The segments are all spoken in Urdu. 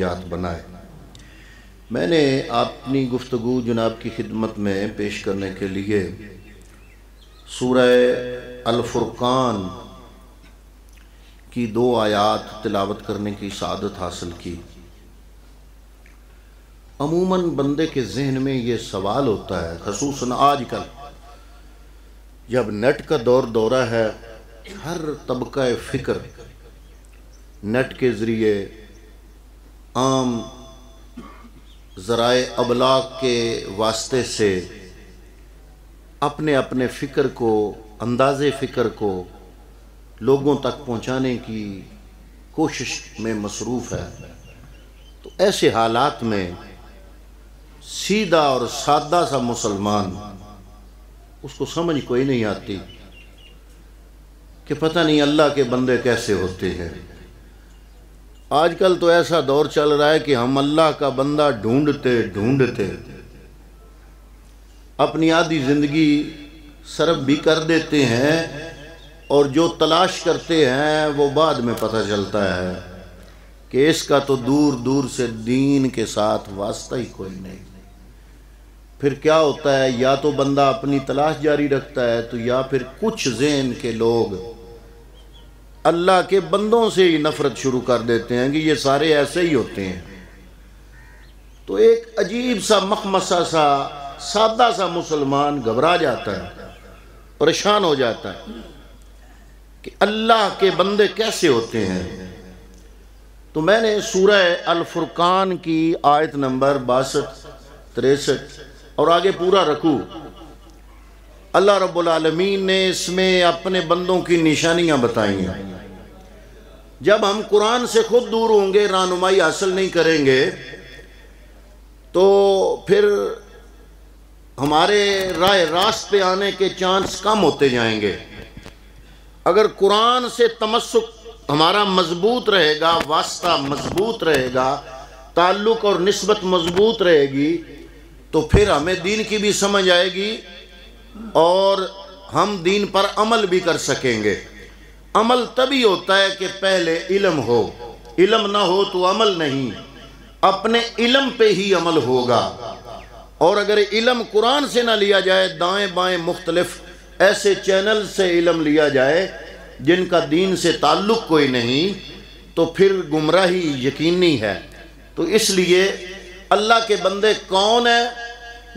یاد بنائے۔ میں نے اپنی گفتگو جناب کی خدمت میں پیش کرنے کے لیے سورہ الفرقان کی 2 آیات تلاوت کرنے کی سعادت حاصل کی۔ عموماً بندے کے ذہن میں یہ سوال ہوتا ہے، خصوصاً آج کل جب نیٹ کا دورہ ہے، ہر طبقہ فکر نیٹ کے ذریعے عام ذرائع ابلاغ کے واسطے سے اپنے اپنے فکر کو، انداز فکر کو لوگوں تک پہنچانے کی کوشش میں مصروف ہے۔ تو ایسے حالات میں سیدھا اور سادہ سا مسلمان، اس کو سمجھ کوئی نہیں آتی کہ پتہ نہیں اللہ کے بندے کیسے ہوتے ہیں۔ آج کل تو ایسا دور چل رہا ہے کہ ہم اللہ کا بندہ ڈھونڈتے اپنی آدھی زندگی صرف بھی کر دیتے ہیں، اور جو تلاش کرتے ہیں وہ بعد میں پتہ چلتا ہے کہ اس کا تو دور دور سے دین کے ساتھ واسطہ ہی کوئی نہیں۔ پھر کیا ہوتا ہے، یا تو بندہ اپنی تلاش جاری رکھتا ہے، تو یا پھر کچھ ذہن کے لوگ اللہ کے بندوں سے ہی نفرت شروع کر دیتے ہیں کہ یہ سارے ایسے ہی ہوتے ہیں۔ تو ایک عجیب سا مخمصہ سا سادہ سا مسلمان گھبرا جاتا ہے، پریشان ہو جاتا ہے کہ اللہ کے بندے کیسے ہوتے ہیں۔ تو میں نے سورہ الفرقان کی آیت نمبر 62، 63 اور آگے پورا رکوع، اللہ رب العالمین نے اس میں اپنے بندوں کی نشانیاں بتائی ہیں۔ جب ہم قرآن سے خود دور ہوں گے، رہنمائی حاصل نہیں کریں گے، تو پھر ہمارے راہ راست پہ آنے کے چانس کم ہوتے جائیں گے۔ اگر قرآن سے تمسک ہمارا مضبوط رہے گا، واسطہ مضبوط رہے گا، تعلق اور نسبت مضبوط رہے گی، تو پھر ہمیں دین کی بھی سمجھ آئے گی اور ہم دین پر عمل بھی کر سکیں گے۔ عمل تبھی ہوتا ہے کہ پہلے علم ہو، علم نہ ہو تو عمل نہیں، اپنے علم پہ ہی عمل ہوگا۔ اور اگر علم قرآن سے نہ لیا جائے، دائیں بائیں مختلف ایسے چینل سے علم لیا جائے جن کا دین سے تعلق کوئی نہیں، تو پھر گمراہی یقینی ہے۔ تو اس لیے اللہ کے بندے کون ہیں،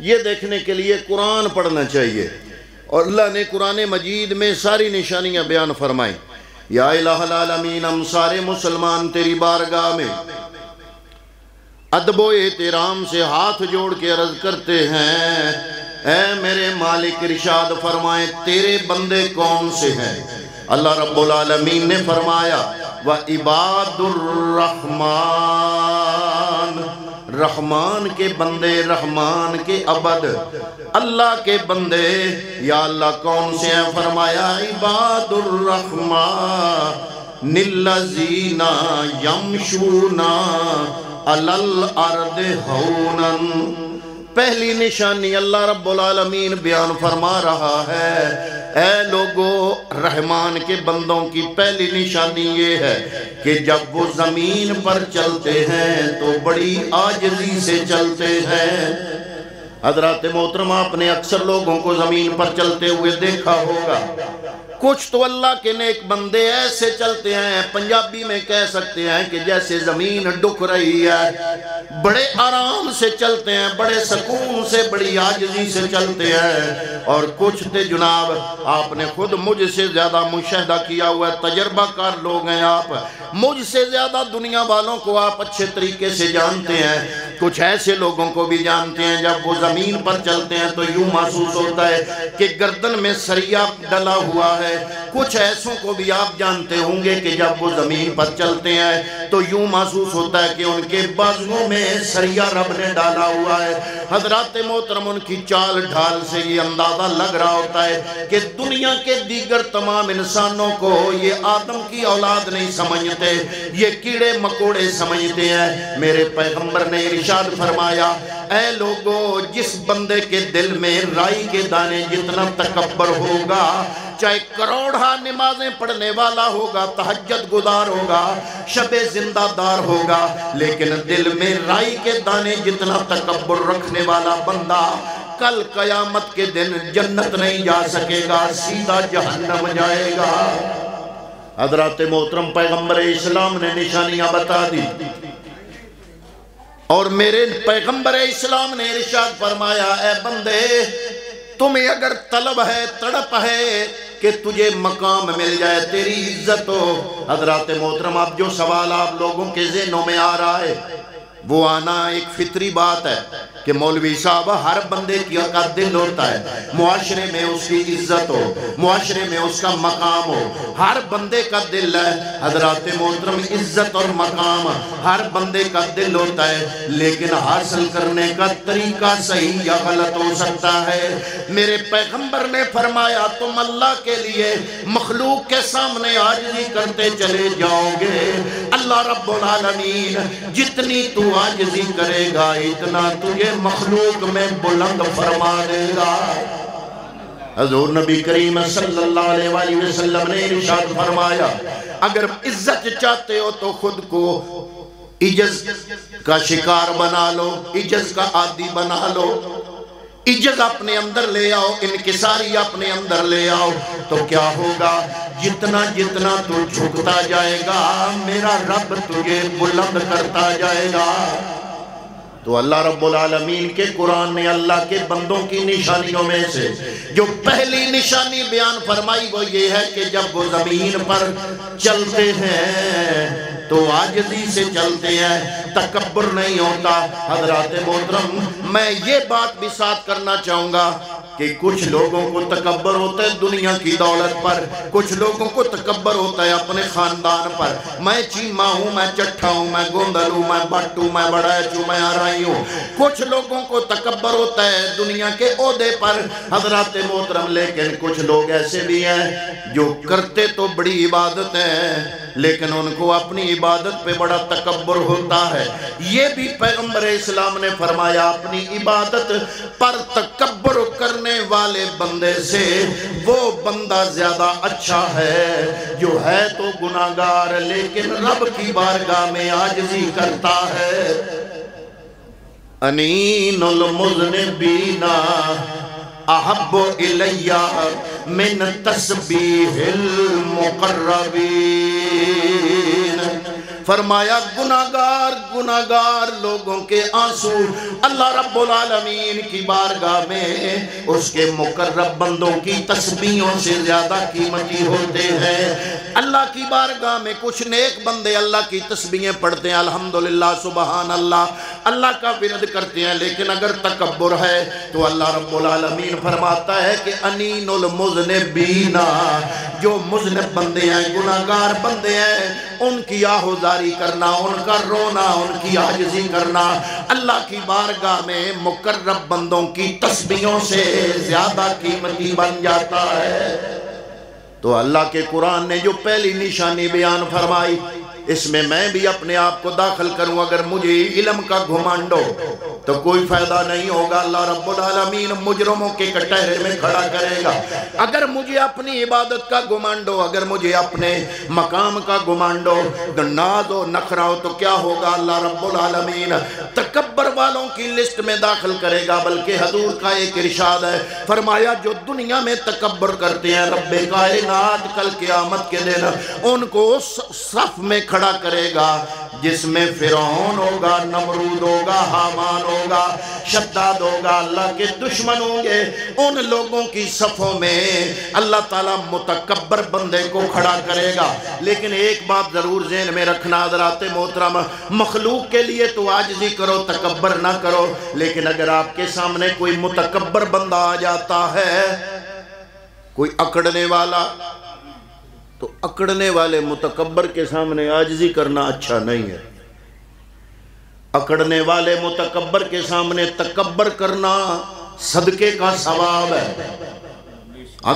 یہ دیکھنے کے لیے قرآن پڑھنا چاہیے، اور اللہ نے قرآن مجید میں ساری نشانیاں بیان فرمائیں۔ یا الہ العالمین، ہم سارے مسلمان تیری بارگاہ میں ادب و احترام سے ہاتھ جوڑ کے عرض کرتے ہیں، اے میرے مالک ارشاد فرمائیں تیرے بندے کون سے ہیں۔ اللہ رب العالمین نے فرمایا وَعِبَادُ الرحمن، رحمان کے بندے، رحمان کے عبد، اللہ کے بندے۔ یا اللہ کون سے ہیں؟ فرمایا عباد الرحمن الذین یمشون علی الارض ہونا۔ پہلی نشانی اللہ رب العالمین بیان فرما رہا ہے، اے لوگو، رحمان کے بندوں کی پہلی نشانی یہ ہے کہ جب وہ زمین پر چلتے ہیں تو بڑی عاجزی سے چلتے ہیں۔ حضرات محترم، آپ نے اکثر لوگوں کو زمین پر چلتے ہوئے دیکھا ہوگا۔ کچھ تو اللہ کے نیک بندے ایسے چلتے ہیں، پنجابی میں کہہ سکتے ہیں کہ جیسے زمین ڈک رہی ہے، بڑے آرام سے چلتے ہیں، بڑے سکون سے، بڑی عاجزی سے چلتے ہیں۔ اور کچھ تھے جناب، آپ نے خود مجھ سے زیادہ مشاہدہ کیا ہوا ہے، تجربہ کار لوگ ہیں آپ، مجھ سے زیادہ دنیا والوں کو آپ اچھے طریقے سے جانتے ہیں۔ کچھ ایسے لوگوں کو بھی جانتے ہیں جب وہ زمین پر چلتے ہیں تو یوں محسوس ہوتا ہے کہ گردن میں سریا ڈلا ہوا ہے۔ کچھ ایسوں کو بھی آپ جانتے ہوں گے کہ جب وہ زمین پر چلتے ہیں تو یوں محسوس ہوتا ہے کہ ان کے بازوؤں میں سریا رب نے ڈالا ہوا ہے۔ حضرات محترم، ان کی چال ڈھال سے یہ اندازہ لگ رہا ہوتا ہے کہ دنیا کے دیگر تمام انسانوں کو یہ آدم کی اولاد نہیں سمجھتے، یہ کیڑے مکوڑے سمجھتے ہیں۔ میرے پیغمبر نے ارشاد فرمایا اے لوگو جس بندے کے دل میں رائی کے دانے جتنا تکبر ہوگا، چاہے کروڑا نمازیں پڑھنے والا ہوگا، تہجد گزار ہوگا، شب زندہ دار ہوگا، لیکن دل میں رائی کے دانے جتنا تکبر رکھنے والا بندہ کل قیامت کے دن جنت نہیں جا سکے گا، سیدھا جہنم جائے گا۔ حضرات محترم پیغمبر اسلام نے نشانیاں بتا دی، اور میرے پیغمبر اسلام نے ارشاد فرمایا اے بندے تمہیں اگر طلب ہے، تڑپ ہے کہ تجھے مقام مل جائے، تیری عزت ہو، حضرات محترم اب جو سوال آپ لوگوں کے ذہنوں میں آ رہا ہے وہ آنا ایک فطری بات ہے کہ مولوی صاحب ہر بندے کا دل ہوتا ہے، معاشرے میں اس کی عزت ہو، معاشرے میں اس کا مقام ہو، ہر بندے کا دل ہے۔ حضرات محترم عزت اور مقام ہر بندے کا دل ہوتا ہے، لیکن حاصل کرنے کا طریقہ صحیح یا غلط ہو سکتا ہے۔ میرے پیغمبر نے فرمایا تم اللہ کے لیے مخلوق کے سامنے عاجزی کرتے چلے جاؤ گے، اللہ رب العالمین جتنی تو عاجزی کرے گا اتنا تجھے مخلوق میں بلند فرما دے گا۔ حضور نبی کریم صلی اللہ علیہ وآلہ وسلم نے ارشاد فرمایا اگر عزت چاہتے ہو تو خود کو عجز کا شکار بنا لو، عجز کا عادی بنا لو، عجز اپنے اندر لے آؤ، انکساری اپنے اندر لے آؤ، تو کیا ہوگا؟ جتنا جتنا تو جھکتا جائے گا میرا رب تجھے بلند کرتا جائے گا۔ تو اللہ رب العالمین کے قرآن نے اللہ کے بندوں کی نشانیوں میں سے جو پہلی نشانی بیان فرمائی وہ یہ ہے کہ جب وہ زمین پر چلتے ہیں تو عاجزی سے چلتے ہیں، تکبر نہیں ہوتا۔ حضرات محترم میں یہ بات بھی ساتھ کرنا چاہوں گا کہ کچھ لوگوں کو تکبر ہوتا ہے دنیا کی دولت پر، کچھ لوگوں کو تکبر ہوتا ہے اپنے خاندان پر، میں چیمہ ہوں، میں چٹھا ہوں، میں گوندل ہوں، میں بٹ ہوں، میں بڑیچ ہوں، میں آرائی ہوں۔ کچھ لوگوں کو تکبر ہوتا ہے دنیا کے عہدے پر، حضرات محترم، لیکن کچھ لوگ ایسے بھی ہیں جو کرتے تو بڑی عبادت ہیں لیکن ان کو اپنی عبادت پہ بڑا تکبر ہوتا ہے۔ یہ بھی پیغمبر اسلام نے فرمایا اپنی عبادت پر تکبر کرنے والے بندے سے وہ بندہ زیادہ اچھا ہے جو ہے تو گناہگار لیکن رب کی بارگاہ میں عاجزی کرتا ہے۔ انین المذنبین احب الی من تسبیح المقربین، فرمایا گناہگار لوگوں کے آنسو اللہ رب العالمین کی بارگاہ میں اس کے مقرب بندوں کی تسبیحوں سے زیادہ قیمتی ہوتے ہیں۔ اللہ کی بارگاہ میں کچھ نیک بندے اللہ کی تسبیحیں پڑھتے ہیں، الحمدللہ، سبحان اللہ، اللہ کا ورد کرتے ہیں، لیکن اگر تکبر ہے تو اللہ رب العالمین فرماتا ہے کہ انین المذنبین، جو مذنب بندے ہیں، گناہگار بندے ہیں، ان کی آہوزاری کرنا، ان کا رونا، ان کی عاجزی کرنا اللہ کی بارگاہ میں مقرب بندوں کی تسبیحوں سے زیادہ قیمتی بن جاتا ہے۔ تو اللہ کے قرآن نے جو پہلی نشانی بیان فرمائی اس میں میں بھی اپنے آپ کو داخل کروں، اگر مجھے علم کا گھمنڈ ہو تو کوئی فائدہ نہیں ہوگا، اللہ رب العالمین مجرموں کے کٹہرے میں کھڑا کرے گا۔ اگر مجھے اپنی عبادت کا گھمنڈ ہو، اگر مجھے اپنے مقام کا گھمنڈ ہو، ناز و نخرہ ہو، تو کیا ہوگا؟ اللہ رب العالمین تکبر والوں کی لسٹ میں داخل کرے گا۔ بلکہ حضور کا ایک ارشاد ہے، فرمایا جو دنیا میں تکبر کرتے ہیں رب کائنات کل قیامت کے دن ان کو اس صف میں کھڑا کرے گا جس میں فرعون ہوگا، نمرود ہوگا، حامان ہوگا، شداد ہوگا، اللہ کے دشمن ہوں گے۔ ان لوگوں کی صفوں میں اللہ تعالیٰ متکبر بندے کو کھڑا کرے گا۔ لیکن ایک بات ضرور ذہن میں رکھنا حضرات محترم، مخلوق کے لیے تو عاجزی کرو، تکبر نہ کرو، لیکن اگر آپ کے سامنے کوئی متکبر بندہ آ جاتا ہے، کوئی اکڑنے والا، تو اکڑنے والے متکبر کے سامنے عاجزی کرنا اچھا نہیں ہے۔ اکڑنے والے متکبر کے سامنے تکبر کرنا صدقے کا ثواب ہے۔ ہاں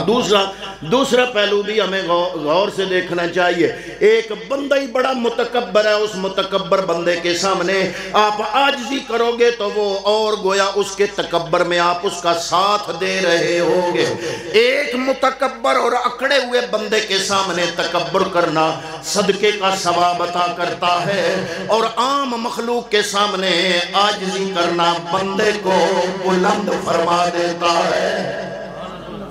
دوسرا پہلو بھی ہمیں غور سے دیکھنا چاہیے. ایک بندہ ہی بڑا متکبر ہے، اس متکبر بندے کے سامنے آپ عاجزی کرو گے تو وہ اور گویا اس کے تکبر میں آپ اس کا ساتھ دے رہے ہوگے. ایک متکبر اور اکڑے ہوئے بندے کے سامنے تکبر کرنا صدقے کا ثواب عطا کرتا ہے، اور عام مخلوق کے سامنے عاجزی کرنا بندے کو بلند فرما دیتا ہے.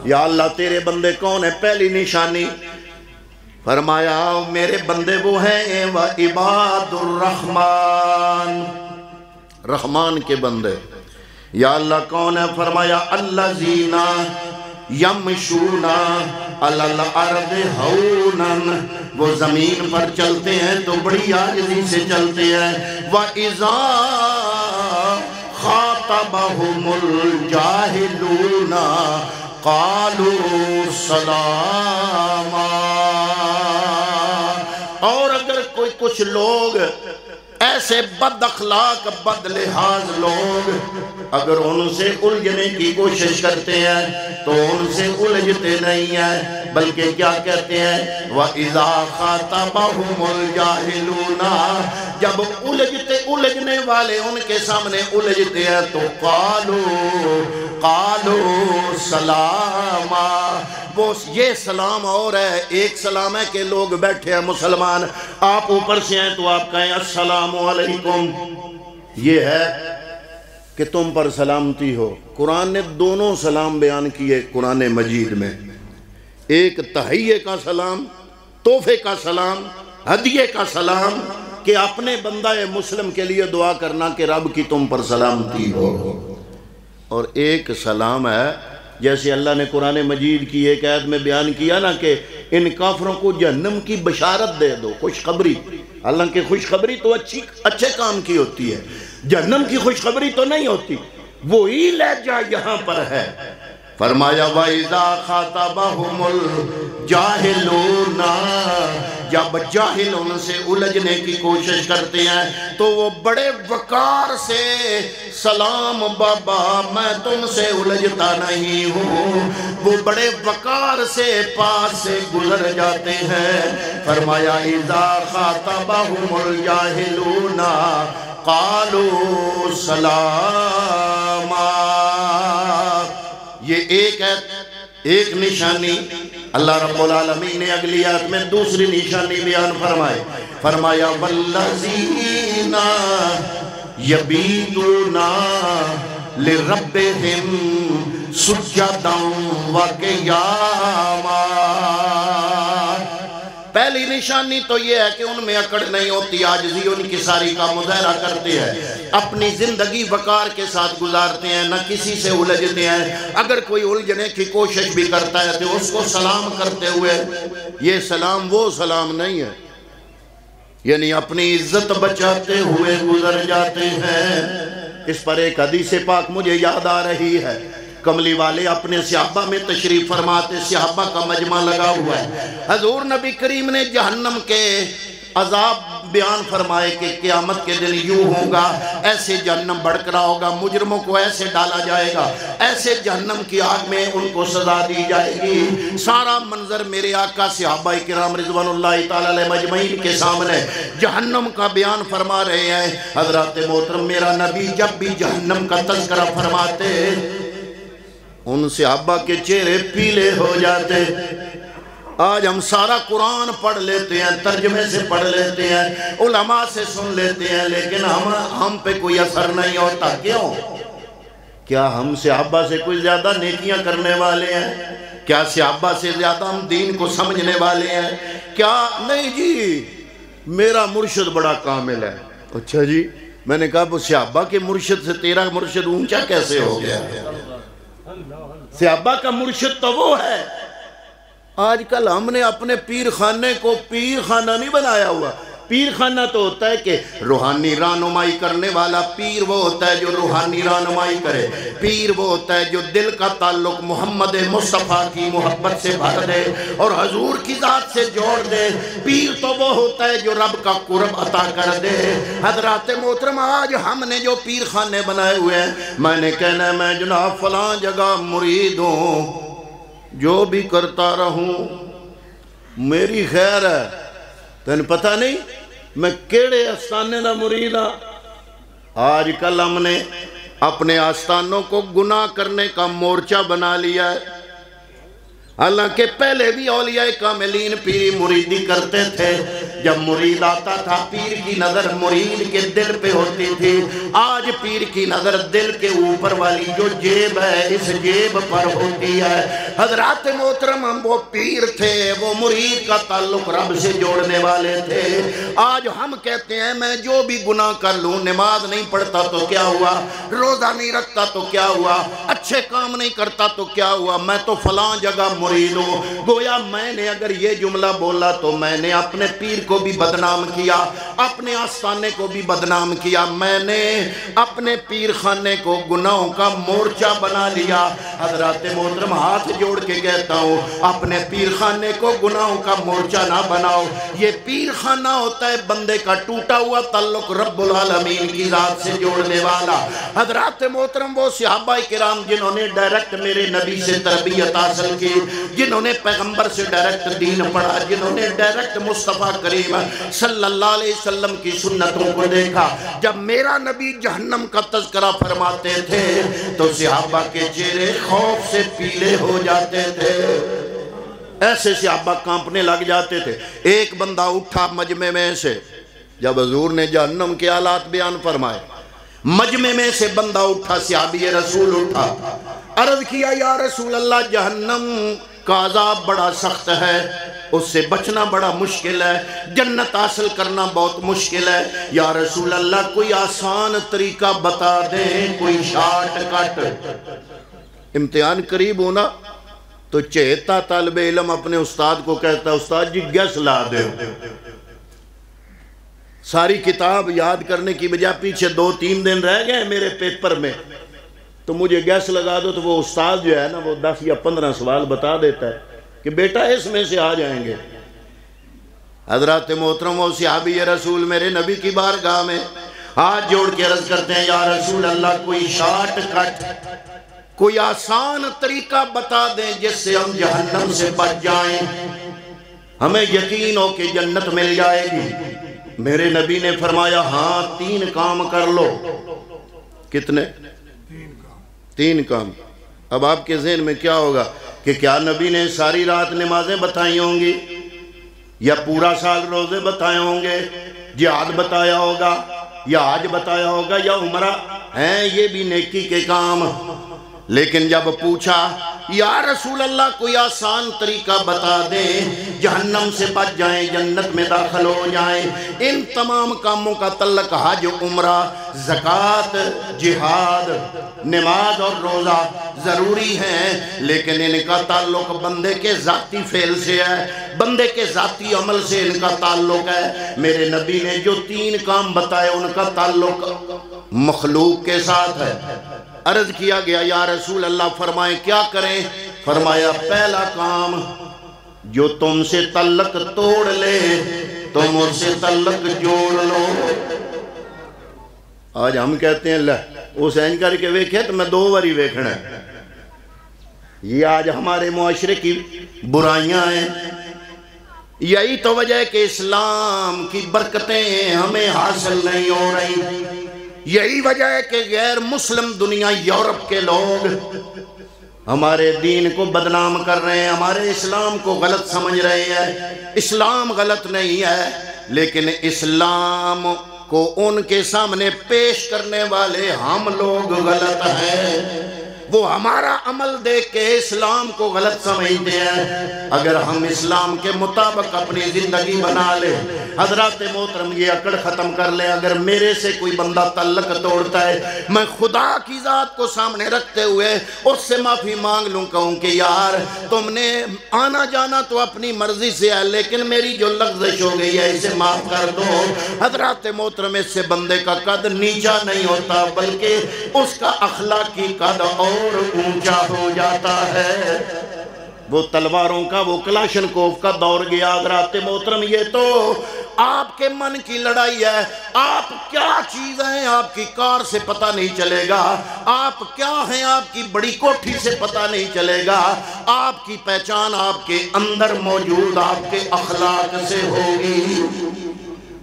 یا اللہ تیرے بندے کون ہیں؟ پہلی نشانی فرمایا میرے بندے وہ ہیں وعباد الرحمن، رحمان کے بندے. یا اللہ کون ہے؟ فرمایا الذین یمشون علی الارض ہونا، وہ زمین پر چلتے ہیں تو بڑی عاجزی سے چلتے ہیں. وَإِذَا خَاطَبَهُمُ الْجَاهِلُونَ قَالُوا سَلَامًا. اور اگر کچھ لوگ ایسے بد اخلاق بد لحاظ لوگ اگر ان سے الجھنے کی کوشش کرتے ہیں تو ان سے الجھتے نہیں ہیں، بلکہ کیا کہتے ہیں؟ وَإِذَا خَاطَبَهُمُ الْجَاهِلُونَ، جب الجھنے والے ان کے سامنے الجھتے ہیں تو قالوا سلاما. وہ یہ سلام اور ہے، ایک سلام ہے کہ لوگ بیٹھے ہیں مسلمان، آپ اوپر سے ہیں تو آپ کہیں السلام علیکم، یہ ہے کہ تم پر سلامتی ہو. قرآن نے دونوں سلام بیان کیے قرآن مجید میں، ایک تحیے کا سلام، تحفے کا سلام، ہدیے کا سلام کہ اپنے بندہ مسلم کے لیے دعا کرنا کہ رب کی تم پر سلامتی ہو، اور ایک سلام ہے جیسے اللہ نے قرآن مجید کی ایک آیت میں بیان کیا نا کہ ان کافروں کو جہنم کی بشارت دے دو، خوشخبری. حالانکہ خوشخبری تو اچھے کام کی ہوتی ہے، جہنم کی خوشخبری تو نہیں ہوتی. وہی لہجہ یہاں پر ہے. فرمایا وَإِذَا خَاطَبَهُمُ الْجَاهِلُونَ، جب جاہل ان سے الجھنے کی کوشش کرتے ہیں تو وہ بڑے وقار سے سلام بابا میں تم سے الجھتا نہیں ہوں، وہ بڑے وقار سے پاس سے گزر جاتے ہیں. فرمایا اِذَا خَاطَبَهُمُ الْجَاهِلُونَ قَالُوا سَلَامًا. یہ ایک نشانی. اللہ رب العالمین نے اگلی آیت میں دوسری نشانی بیان فرمائے. فرمایا وَالَّذِينَ يَبِيتُونَ لِرَبِّهِمْ سُجَّدًا وَقِيَامًا. پہلی نشانی تو یہ ہے کہ ان میں اکڑ نہیں ہوتی، عاجزی ان کی ساری کا مظاہرہ کرتے ہیں، اپنی زندگی وقار کے ساتھ گزارتے ہیں، نہ کسی سے الجھتے ہیں. اگر کوئی الجھنے کی کوشش بھی کرتا ہے تو اس کو سلام کرتے ہوئے، یہ سلام وہ سلام نہیں ہے، یعنی اپنی عزت بچاتے ہوئے گزر جاتے ہیں. اس پر ایک حدیث پاک مجھے یاد آ رہی ہے. کملی والے اپنے صحابہ میں تشریف فرماتے، صحابہ کا مجمع لگا ہوا ہے. حضور نبی کریم نے جہنم کے عذاب بیان فرمائے کہ قیامت کے دن یوں ہوگا، ایسے جہنم بھڑک رہا ہوگا، مجرموں کو ایسے ڈالا جائے گا، ایسے جہنم کی آگ میں ان کو سزا دی جائے گی. سارا منظر میرے آقا صحابہ کرام رضوان اللہ تعالی علیہ مجمعین کے سامنے جہنم کا بیان فرما رہے ہیں. حضرات محترم میرا نبی جب بھی جہنم کا تذکرہ فرماتے ان صحابہ کے چہرے پیلے ہو جاتے. آج ہم سارا قرآن پڑھ لیتے ہیں، ترجمے سے پڑھ لیتے ہیں، علماء سے سن لیتے ہیں، لیکن ہم پہ کوئی اثر نہیں ہوتا. کیوں؟ کیا ہم صحابہ سے کوئی زیادہ نیکیاں کرنے والے ہیں؟ کیا صحابہ سے زیادہ ہم دین کو سمجھنے والے ہیں؟ کیا نہیں جی، میرا مرشد بڑا کامل ہے. اچھا جی، میں نے کہا وہ صحابہ کے مرشد سے تیرا مرشد اونچا کیسے ہو گیا؟ صحابہ کا مرشد تو وہ ہے. آج کل ہم نے اپنے پیر خانے کو پیر خانہ نہیں بنایا ہوا. پیر خانہ تو ہوتا ہے کہ روحانی رہنمائی کرنے والا. پیر وہ ہوتا ہے جو روحانی رہنمائی کرے. پیر وہ ہوتا ہے جو دل کا تعلق محمد مصطفیٰ کی محبت سے بھر دے اور حضور کی ذات سے جوڑ دے. پیر تو وہ ہوتا ہے جو رب کا قرب عطا کر دے. حضرات محترم آج ہم نے جو پیر خانے بنائے ہوئے ہیں، میں نے کہنا ہے میں جناب فلاں جگہ مرید ہوں، جو بھی کرتا رہوں میری خیر ہے. تین پتہ نہیں میں کیڑے آستانے دا مرید ہاں. آج کل ہم نے اپنے آستانوں کو گناہ کرنے کا مورچہ بنا لیا ہے. حالانکہ پہلے بھی اولیاء کاملین پیری مریدی کرتے تھے. جب مرید آتا تھا پیر کی نظر مرید کے دل پہ ہوتی تھی. آج پیر کی نظر دل کے اوپر والی جو جیب ہے اس جیب پر ہوتی ہے. حضرات محترم ہم وہ پیر تھے, وہ مرید کا تعلق رب سے جوڑنے والے تھے. آج ہم کہتے ہیں میں جو بھی گناہ کر لوں, نماز نہیں پڑھتا تو کیا ہوا, روزہ نہیں رکھتا تو کیا ہوا, اچھے کام نہیں کرتا تو کیا ہوا, میں تو فلاں جگہ مرید ہوں. گویا میں نے اگر یہ جملہ بولا تو میں نے اپنے پیر کو بھی بدنام کیا, اپنے آستانے کو بھی بدنام کیا. میں نے اپنے پیر خانے کو گناہوں کا مورچہ بنا لیا. حضرات محترم ہاتھ جوڑ کے کہتا ہوں اپنے پیر خانے کو گناہوں کا مورچہ نہ بناؤ. یہ پیر خانہ ہوتا ہے بندے کا ٹوٹا ہوا تعلق رب العالمین کی ذات سے جوڑنے والا. حضرات محترم وہ صحابہ کرام جنہوں نے ڈائریکٹ میرے نبی سے تربیت حاصل کی, جنہوں نے پیغمبر سے ڈائریکٹ دین پڑھا, جنہوں نے ڈائریکٹ مصطفیٰ کریم صلی اللہ علیہ وسلم کی سنتوں کو دیکھا. جب میرا نبی جہنم کا تذکرہ فرماتے تھے تو صحابہ کے چہرے خوف سے پیلے ہو جاتے تھے. ایسے صحابہ کانپنے لگ جاتے تھے. ایک بندہ اٹھا مجمع میں سے, جب حضور نے جہنم کے حالات بیان فرمائے, مجمع میں سے بندہ اٹھا, صحابی رسول اٹھا, عرض کیا یا رسول اللہ جہنم کا عذاب بڑا سخت ہے, اس سے بچنا بڑا مشکل ہے, جنت حاصل کرنا بہت مشکل ہے. یا رسول اللہ کوئی آسان طریقہ بتا دیں, کوئی شارٹ کٹ. امتحان قریب ہونا تو چہتا طالب علم اپنے استاد کو کہتا استاد جی گیس لا دے. ساری کتاب یاد کرنے کی بجائے پیچھے 2-3 دن رہ گئے میرے پیپر میں, تو مجھے گیس لگا دو. تو وہ استاد جو ہے نا وہ 10 یا 15 سوال بتا دیتا ہے کہ بیٹا اس میں سے آ جائیں گے. حضرات محترم و صحابی رسول میرے نبی کی بارگاہ میں ہاتھ جوڑ کے عرض کرتے ہیں یا رسول اللہ کوئی شارٹ کٹ, کوئی آسان طریقہ بتا دیں جس سے ہم جہنم سے بچ جائیں, ہمیں یقین ہو کہ جنت مل جائے گی. میرے نبی نے فرمایا ہاں 3 کام کر لو. کتنے؟ 3 کام. اب آپ کے ذہن میں کیا ہوگا کہ کیا نبی نے ساری رات نمازیں بتائی ہوں گی, یا پورا سال روزے بتائے ہوں گے, جہاد بتایا ہوگا, یا حج بتایا ہوگا, یا عمرہ ہیں یہ بھی نیکی کے کام. لیکن جب پوچھا یا رسول اللہ کوئی آسان طریقہ بتا دیں جہنم سے بچ جائیں, جنت میں داخل ہو جائیں, ان تمام کاموں کا تعلق حج, عمرہ, زکوٰۃ, جہاد, نماز اور روزہ ضروری ہیں, لیکن ان کا تعلق بندے کے ذاتی فعل سے ہے, بندے کے ذاتی عمل سے ان کا تعلق ہے. میرے نبی نے جو 3 کام بتائے ان کا تعلق مخلوق کے ساتھ ہے. عرض کیا گیا یا رسول اللہ فرمائیں کیا کریں؟ فرمایا پہلا کام جو تم سے تعلق توڑ لے تم اس سے تعلق جوڑ لو. آج ہم کہتے ہیں اللہ وہ سین کر کے ویکھے تو میں 2 باری ویکھنا ہے. یہ آج ہمارے معاشرے کی برائیاں ہیں. یہی تو وجہ ہے کہ اسلام کی برکتیں ہمیں حاصل نہیں ہو رہی. یہی وجہ ہے کہ غیر مسلم دنیا, یورپ کے لوگ ہمارے دین کو بدنام کر رہے ہیں, ہمارے اسلام کو غلط سمجھ رہے ہیں. اسلام غلط نہیں ہے, لیکن اسلام کو ان کے سامنے پیش کرنے والے ہم لوگ غلط ہیں. وہ ہمارا عمل دیکھ کے اسلام کو غلط سمجھتے ہیں. اگر ہم اسلام کے مطابق اپنی زندگی بنا لیں, حضرات محترم یہ اکڑ ختم کر لیں. اگر میرے سے کوئی بندہ تعلق توڑتا ہے, میں خدا کی ذات کو سامنے رکھتے ہوئے اس سے معافی مانگ لوں, کہوں کہ یار تم نے آنا جانا تو اپنی مرضی سے ہے, لیکن میری جو لغزش ہو گئی ہے اسے معاف کر دو. حضرات محترم اس سے بندے کا قد نیچا نہیں ہوتا, بلکہ اس کا اخلاقی قد اور اونچا ہو جاتا ہے. وہ تلواروں کا, وہ کلاشنکوف کا دور گیا. حضرات محترم یہ تو آپ کے من کی لڑائی ہے، آپ کیا چیز ہیں آپ کی کار سے پتہ نہیں چلے گا، آپ کیا ہیں آپ کی بڑی کوٹھی سے پتہ نہیں چلے گا، آپ کی پہچان آپ کے اندر موجود آپ کے اخلاق سے ہوگی۔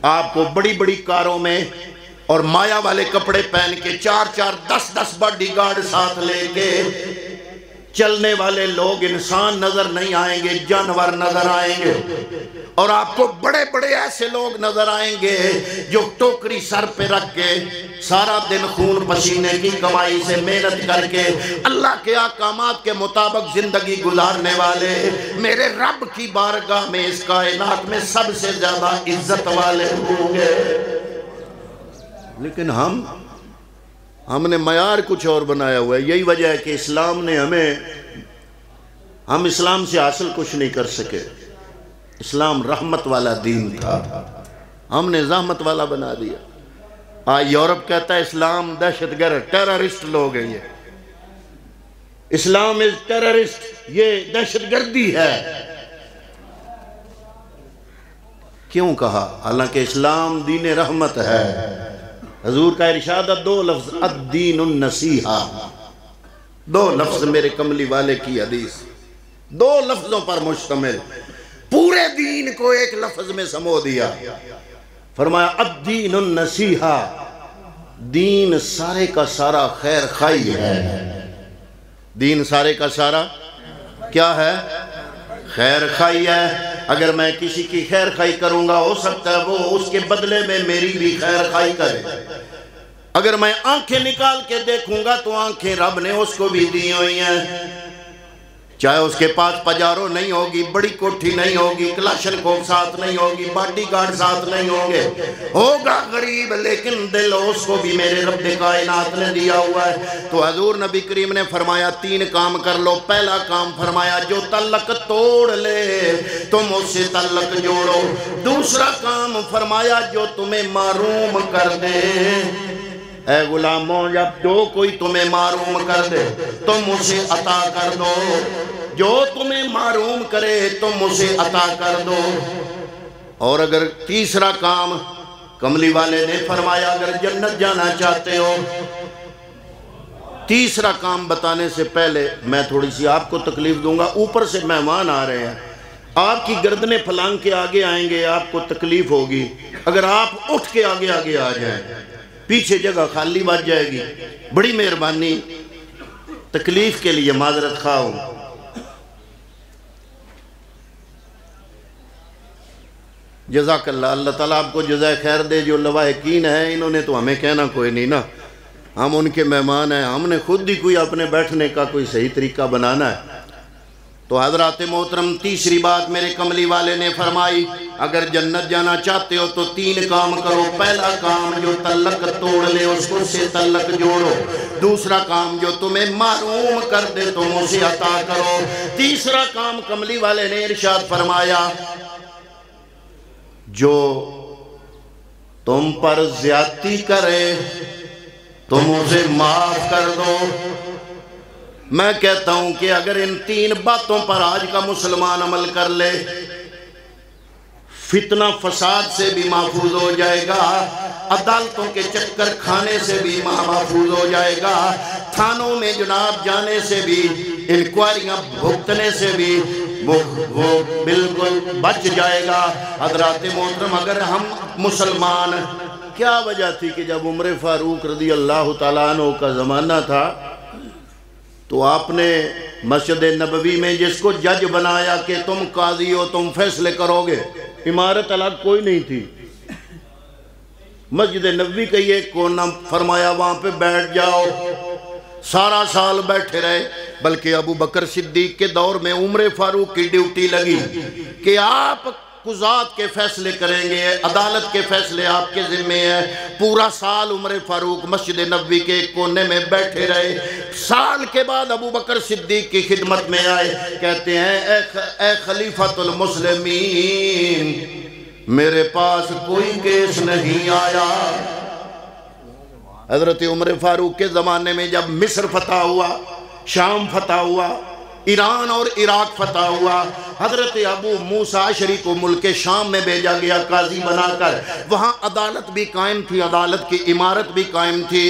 آپ کو بڑی بڑی کاروں میں اور مایا والے کپڑے پہن کے 4-4 10-10 باڈی گارڈ ساتھ لے کے چلنے والے لوگ انسان نظر نہیں آئیں گے، جانور نظر آئیں گے، اور آپ کو بڑے بڑے ایسے لوگ نظر آئیں گے جو ٹوکری سر پہ رکھ کے سارا دن خون پسینے کی کمائی سے محنت کر کے اللہ کے احکامات کے مطابق زندگی گزارنے والے میرے رب کی بارگاہ میں اس کائنات میں سب سے زیادہ عزت والے ہوں گے۔ لیکن ہم نے معیار کچھ اور بنایا ہوا ہے۔ یہی وجہ ہے کہ اسلام نے ہم اسلام سے حاصل کچھ نہیں کر سکے۔ اسلام رحمت والا دین تھا، ہم نے زحمت والا بنا دیا۔ یورپ کہتا ہے اسلام دہشت گرد ٹیررسٹ لوگ ہیں، یہ اسلام از ٹیررسٹ، یہ دہشت گردی ہے۔ کیوں کہا؟ حالانکہ اسلام دین رحمت ہے۔ حضور کا ارشاد ہے 2 لفظ، الدین النصیحہ، 2 لفظ میرے کملی والے کی حدیث، 2 لفظوں پر مشتمل، پورے دین کو ایک لفظ میں سمو دیا۔ فرمایا الدین النصیحہ، دین سارے کا سارا خیر خواہی ہے۔ دین سارے کا سارا کیا ہے؟ خیر خواہی ہے۔ اگر میں کسی کی خیر خواہی کروں گا ہو سکتا ہے وہ اس کے بدلے میں میری بھی خیر خواہی کرے۔ اگر میں آنکھیں نکال کے دیکھوں گا تو آنکھیں رب نے اس کو بھی دی ہوئی ہیں، چاہے اس کے پاس پجارو نہیں ہوگی، بڑی کوٹھی نہیں ہوگی، کلاشن کوف ساتھ نہیں ہوگی، باڈی گارڈ ساتھ نہیں ہوں گے، ہوگا غریب لیکن دل اس کو بھی میرے رب کائنات نے دیا ہوا ہے۔ تو حضور نبی کریم نے فرمایا 3 کام کر لو۔ پہلا کام فرمایا جو تعلق توڑ لے تم اس سے تعلق جوڑو۔ دوسرا کام فرمایا جو تمہیں معروم کر دے، اے غلاموں جب جو کوئی تمہیں معروم کر دے تم اسے عطا کر دو، جو تمہیں معروم کرے تم اسے عطا کر دو۔ اور اگر تیسرا کام کملی والے نے فرمایا اگر جنت جانا چاہتے ہو، تیسرا کام بتانے سے پہلے میں تھوڑی سی آپ کو تکلیف دوں گا۔ اوپر سے مہمان آ رہے ہیں، آپ کی گردنیں پھلانگ کے آگے آئیں گے، آپ کو تکلیف ہوگی۔ اگر آپ اٹھ کے آگے آگے آ جائیں، پیچھے جگہ خالی بچ جائے گی۔ بڑی مہربانی، تکلیف کے لیے معذرت خواہ ہوں۔ جزاک اللہ، اللہ تعالیٰ آپ کو جزائے خیر دے۔ جو لواحقین ہیں انہوں نے تو ہمیں کہنا کوئی نہیں نا، ہم ان کے مہمان ہیں، ہم نے خود ہی کوئی اپنے بیٹھنے کا کوئی صحیح طریقہ بنانا ہے۔ تو حضرات محترم تیسری بات میرے کملی والے نے فرمائی اگر جنت جانا چاہتے ہو تو 3 کام کرو۔ پہلا کام جو تعلق توڑ لے اس کو سے تعلق جوڑو۔ دوسرا کام جو تمہیں معروم کر دے تم اسے عطا کرو۔ تیسرا کام کملی والے نے ارشاد فرمایا جو تم پر زیادتی کرے تم اسے معاف کر دو۔ میں کہتا ہوں کہ اگر ان 3 باتوں پر آج کا مسلمان عمل کر لے فتنہ فساد سے بھی محفوظ ہو جائے گا، عدالتوں کے چکر کھانے سے بھی محفوظ ہو جائے گا، تھانوں میں جناب جانے سے بھی، انکوائریاں بھگتنے سے بھی وہ بالکل بچ جائے گا۔ حضرات محترم اگر ہم مسلمان، کیا وجہ تھی کہ جب عمر فاروق رضی اللہ تعالیٰ عنہ کا زمانہ تھا تو آپ نے مسجد نبوی میں جس کو جج بنایا کہ تم قاضی ہو تم فیصلے کرو گے، عمارت الگ کوئی نہیں تھی، مسجد نبوی کا یہ کونا فرمایا وہاں پہ بیٹھ جاؤ، سارا سال بیٹھے رہے۔ بلکہ ابو بکر صدیق کے دور میں عمر فاروق کی ڈیوٹی لگی کہ آپ قضات کے فیصلے کریں گے، عدالت کے فیصلے آپ کے ذمہ ہیں۔ پورا سال عمر فاروق مسجد نبوی کے ایک کونے میں بیٹھے رہے۔ سال کے بعد ابو بکر صدیق کی خدمت میں آئے، کہتے ہیں اے خلیفۃ المسلمین میرے پاس کوئی کیس نہیں آیا۔ حضرت عمر فاروق کے زمانے میں جب مصر فتح ہوا، شام فتح ہوا، ایران اور عراق فتح ہوا، حضرت ابو موسیٰ اشعری کو ملک شام میں بھیجا گیا قاضی بنا کر، وہاں عدالت بھی قائم تھی، عدالت کی عمارت بھی قائم تھی۔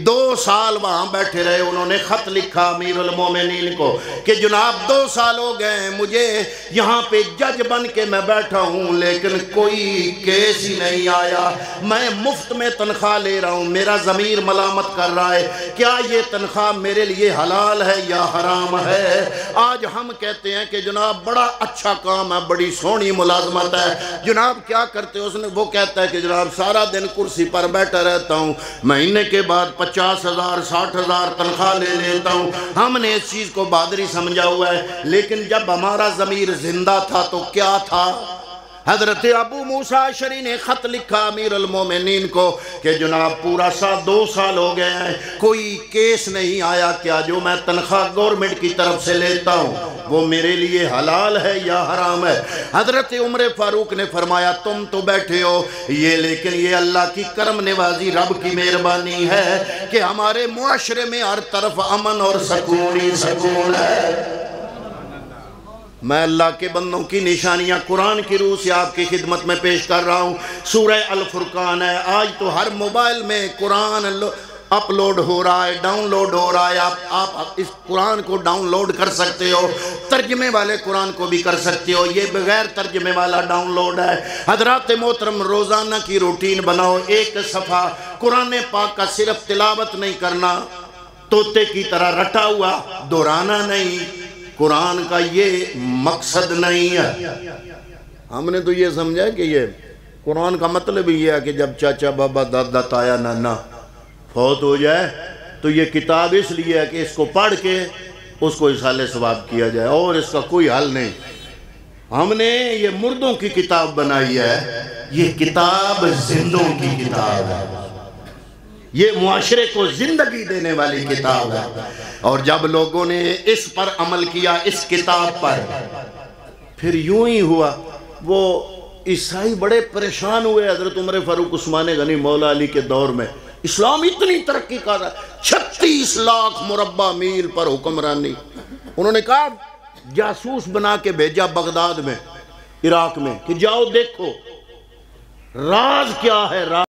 2 سال وہاں بیٹھے رہے، انہوں نے خط لکھا امیر المومنین کو کہ جناب 2 سال ہو گئے مجھے یہاں پہ جج بن کے میں بیٹھا ہوں، لیکن کوئی کیس ہی نہیں آیا، میں مفت میں تنخواہ لے رہا ہوں، میرا ضمیر ملامت کر رہا ہے، کیا یہ تنخواہ میرے لیے حلال ہے یا حرام ہے؟ آج ہم کہتے ہیں کہ جناب بڑا اچھا کام ہے، بڑی سونی ملازمت ہے، جناب کیا کرتے ہو؟ وہ کہتا ہے کہ جناب سارا دن کرسی پر بیٹھا رہتا ہوں، مہینے کے بعد 50,000 60,000 تنخواہ لے لیتا ہوں۔ ہم نے اس چیز کو بہادری سمجھا ہوا ہے، لیکن جب ہمارا ضمیر زندہ تھا تو کیا تھا؟ حضرت ابو موسیٰ اشعری نے خط لکھا امیر المومنین کو کہ جناب پورا 2 سال ہو گئے ہیں، کوئی کیس نہیں آیا، کیا جو میں تنخواہ گورنمنٹ کی طرف سے لیتا ہوں وہ میرے لیے حلال ہے یا حرام ہے؟ حضرت عمر فاروق نے فرمایا تم تو بیٹھے ہو یہ، لیکن یہ اللہ کی کرم نوازی، رب کی مہربانی ہے کہ ہمارے معاشرے میں ہر طرف امن اور سکون ہی سکون ہے۔ میں اللہ کے بندوں کی نشانیاں قرآن کی روح سے آپ کی خدمت میں پیش کر رہا ہوں۔ سورہ الفرقان ہے، آج تو ہر موبائل میں قرآن اپلوڈ ہو رہا ہے، ڈاؤن لوڈ ہو رہا ہے، آپ اس قرآن کو ڈاؤن لوڈ کر سکتے ہو، ترجمے والے قرآن کو بھی کر سکتے ہو، یہ بغیر ترجمے والا ڈاؤن لوڈ ہے۔ حضرات محترم روزانہ کی روٹین بناؤ، 1 صفحہ قرآن پاک کا صرف تلاوت نہیں کرنا، طوطے کی طرح رٹا ہوا دہرانا نہیں، قرآن کا یہ مقصد نہیں ہے۔ ہم نے تو یہ سمجھا کہ یہ قرآن کا مطلب یہ ہے کہ جب چاچا بابا دادا تایا نانا فوت ہو جائے تو یہ کتاب اس لیے ہے کہ اس کو پڑھ کے اس کو اصالہ ثواب کیا جائے، اور اس کا کوئی حل نہیں۔ ہم نے یہ مردوں کی کتاب بنائی ہے، یہ کتاب زندوں کی کتاب ہے، یہ معاشرے کو زندگی دینے والی کتاب ہے۔ اور جب لوگوں نے اس پر عمل کیا، اس کتاب پر، پھر یوں ہی ہوا، وہ عیسائی بڑے پریشان ہوئے حضرت عمر فاروق عثمان غنی مولا علی کے دور میں۔ اسلام اتنی ترقی کر رہا ہے، 36 لاکھ مربع میل پر حکمرانی۔ انہوں نے کہا جاسوس بنا کے بھیجا بغداد میں، عراق میں، کہ جاؤ دیکھو راز کیا ہے، راز